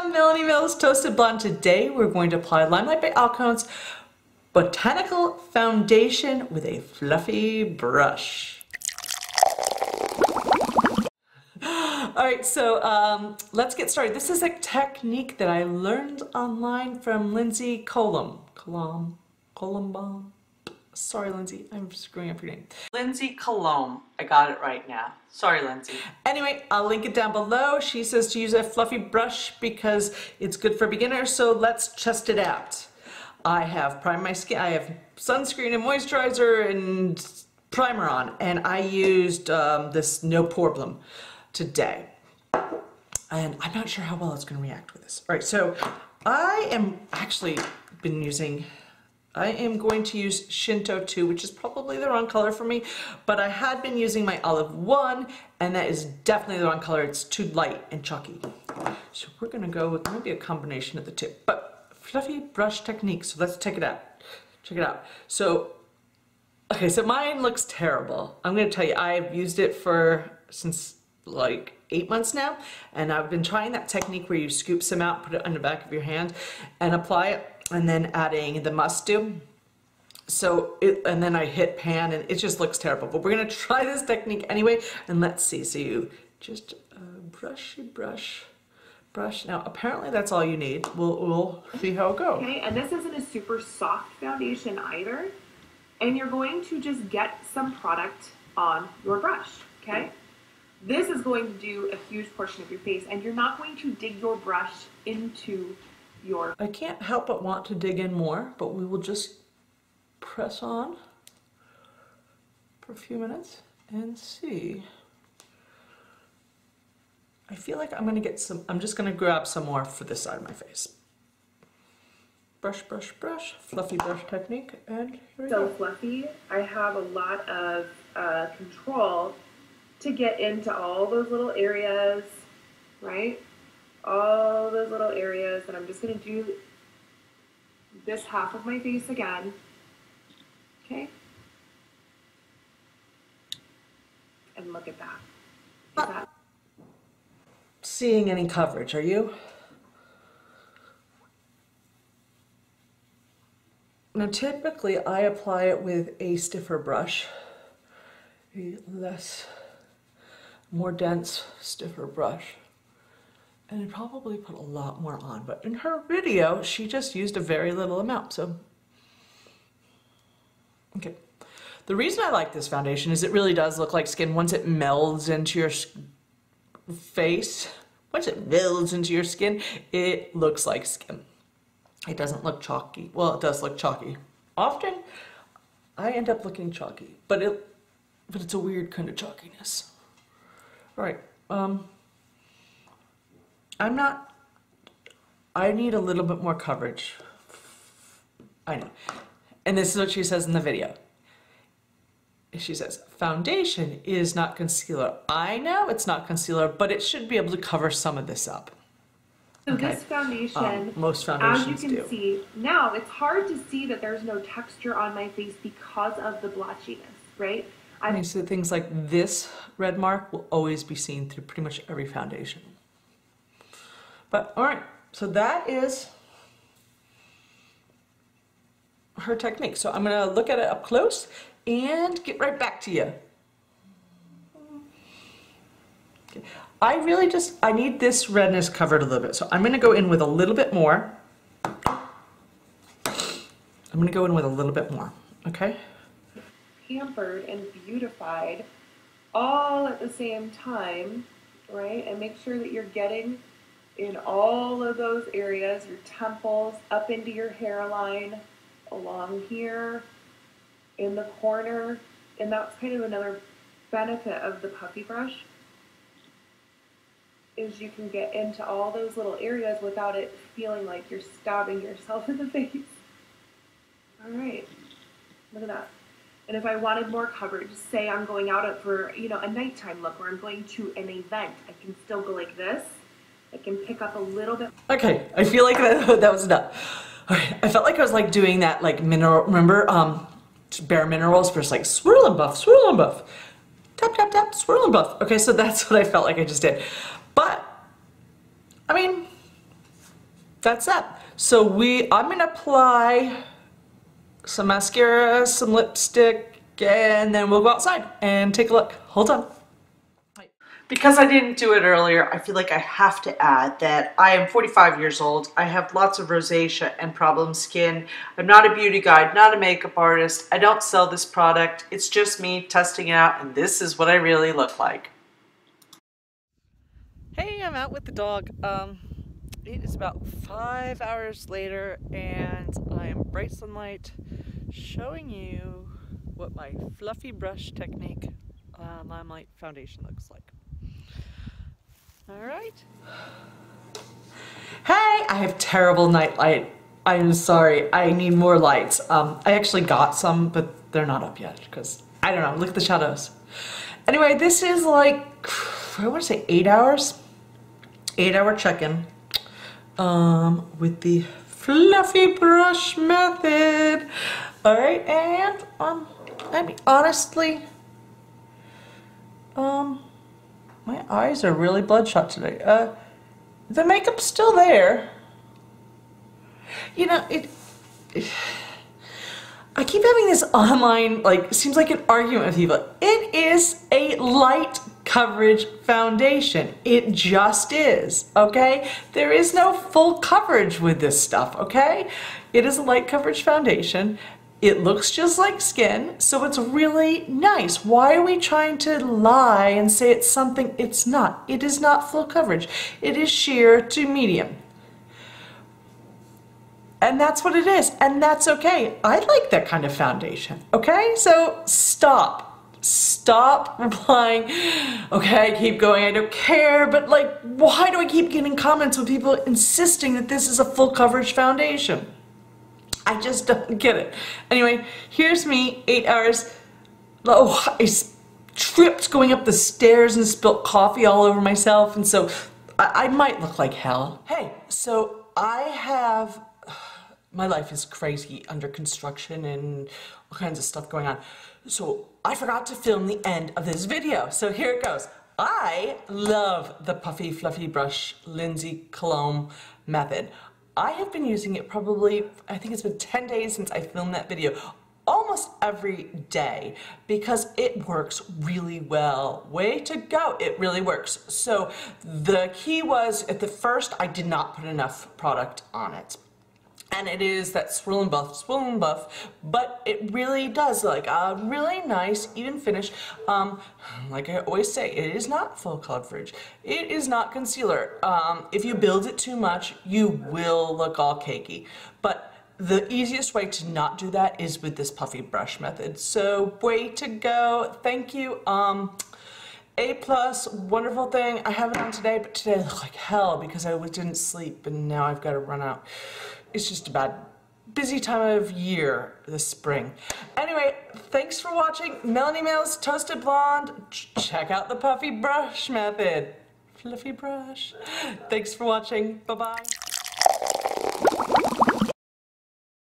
I'm Melanie Mills, Toasted Blonde. Today we're going to apply Limelight by Alcone's Botanical Foundation with a fluffy brush. Alright, so let's get started. This is a technique that I learned online from LINDSAY Colombe. Sorry, Lindsay, I'm screwing up your name. LINDSAY Colombe. I got it right now. Sorry, Lindsay. Anyway, I'll link it down below. She says to use a fluffy brush because it's good for beginners, so let's test it out. I have primed my skin. I have sunscreen and moisturizer and primer on, and I used this No Problem today. And I'm not sure how well it's going to react with this. All right, so I am going to use Shinto 2, which is probably the wrong color for me, but I had been using my Olive 1, and that is definitely the wrong color. It's too light and chalky. So we're going to go with maybe a combination of the two, but fluffy brush technique. So let's check it out. Check it out. So, okay, so mine looks terrible. I'm going to tell you, I've used it since like 8 months now, and I've been trying that technique where you scoop some out, put it on the back of your hand, and apply it, and then adding the must-do. And then I hit pan, and it just looks terrible. But we're gonna try this technique anyway, and let's see. So you just brush. Now, apparently that's all you need. We'll see how it goes. Okay, and this isn't a super soft foundation either. And you're going to just get some product on your brush, okay? This is going to do a huge portion of your face, and you're not going to dig your brush into your... I can't help but want to dig in more, but we will just press on for a few minutes and see. I feel like I'm gonna get some, I'm just gonna grab some more for this side of my face. Brush, fluffy brush technique, and here we go. So fluffy, I have a lot of control to get into all those little areas, right? All those little areas, and I'm just going to do this half of my face again, okay? And look at that. Is that seeing any coverage, are you? Now typically I apply it with a stiffer brush, a more dense, stiffer brush. And I probably put a lot more on, but in her video, she just used a very little amount, so. Okay. The reason I like this foundation is it really does look like skin once it melds into your face. Once it melds into your skin, it looks like skin. It doesn't look chalky. Well, it does look chalky. Often, I end up looking chalky, but it's a weird kind of chalkiness. All right. I need a little bit more coverage. I know. And this is what she says in the video. She says, foundation is not concealer. I know it's not concealer, but it should be able to cover some of this up. So okay. This foundation, most foundations as you can see, now it's hard to see that there's no texture on my face because of the blotchiness, right? So things like this red mark will always be seen through pretty much every foundation. But all right, so that is her technique. So I'm gonna look at it up close and get right back to you. Okay. I need this redness covered a little bit. So I'm gonna go in with a little bit more. Okay? Pampered and beautified all at the same time, right? And make sure that you're getting in all of those areas, your temples, up into your hairline, along here, in the corner. And that's kind of another benefit of the puffy brush, is you can get into all those little areas without it feeling like you're stabbing yourself in the face. All right, look at that. And if I wanted more coverage, say I'm going out for, a nighttime look, or I'm going to an event, I can still go like this. I can pick up a little bit. Okay, I feel like that was enough. All right, I felt like I was like doing that like mineral, remember Bare Minerals, where it's like swirl and buff, tap, tap, tap, swirl and buff. Okay, so that's what I felt like I just did. But, I mean, that's that. So I'm gonna apply some mascara, some lipstick, and then we'll go outside and take a look. Hold on. Because I didn't do it earlier, I feel like I have to add that I am 45 years old. I have lots of rosacea and problem skin. I'm not a beauty guide, not a makeup artist. I don't sell this product. It's just me testing it out, and this is what I really look like. Hey, I'm out with the dog. It is about 5 hours later, and I am bright sunlight showing you what my fluffy brush technique limelight foundation looks like. All right. Hey, I have terrible night light. I'm sorry, I need more lights. I actually got some, but they're not up yet because I don't know, look at the shadows. Anyway, this is like, I want to say 8 hours. 8-hour check-in with the fluffy brush method. All right, and I mean, honestly, my eyes are really bloodshot today. The makeup's still there. You know, I keep having this online, like, seems like an argument with people. It is a light coverage foundation. It just is, okay? There is no full coverage with this stuff, okay? It is a light coverage foundation. It looks just like skin, so it's really nice. Why are we trying to lie and say it's something it's not? It is not full coverage. It is sheer to medium. And that's what it is, and that's okay. I like that kind of foundation, okay? So stop replying, okay, keep going, I don't care, but like, why do I keep getting comments with people insisting that this is a full coverage foundation? I just don't get it. Anyway, here's me, 8 hours. Oh, I tripped going up the stairs and spilt coffee all over myself, and so I might look like hell. Hey, so I have, my life is crazy, under construction and all kinds of stuff going on. So I forgot to film the end of this video, so here it goes. I love the puffy fluffy brush Lindsay Colombe method. I have been using it probably, I think it's been 10 days since I filmed that video, almost every day, because it works really well. Way to go, it really works. So the key was, at the first, I did not put enough product on it. And it is that swirl and buff, but it really does like a really nice, even finish. Like I always say, it is not full coverage. It is not concealer. If you build it too much, you will look all cakey. But the easiest way to not do that is with this puffy brush method. So way to go, thank you. A+, wonderful thing. I have it on today, but today I look like hell because I didn't sleep and now I've got to run out. It's just a bad, busy time of year this spring. Anyway, thanks for watching. Melanie Mills, Toasted Blonde. Check out the puffy brush method. Fluffy brush. Thanks for watching. Bye-bye.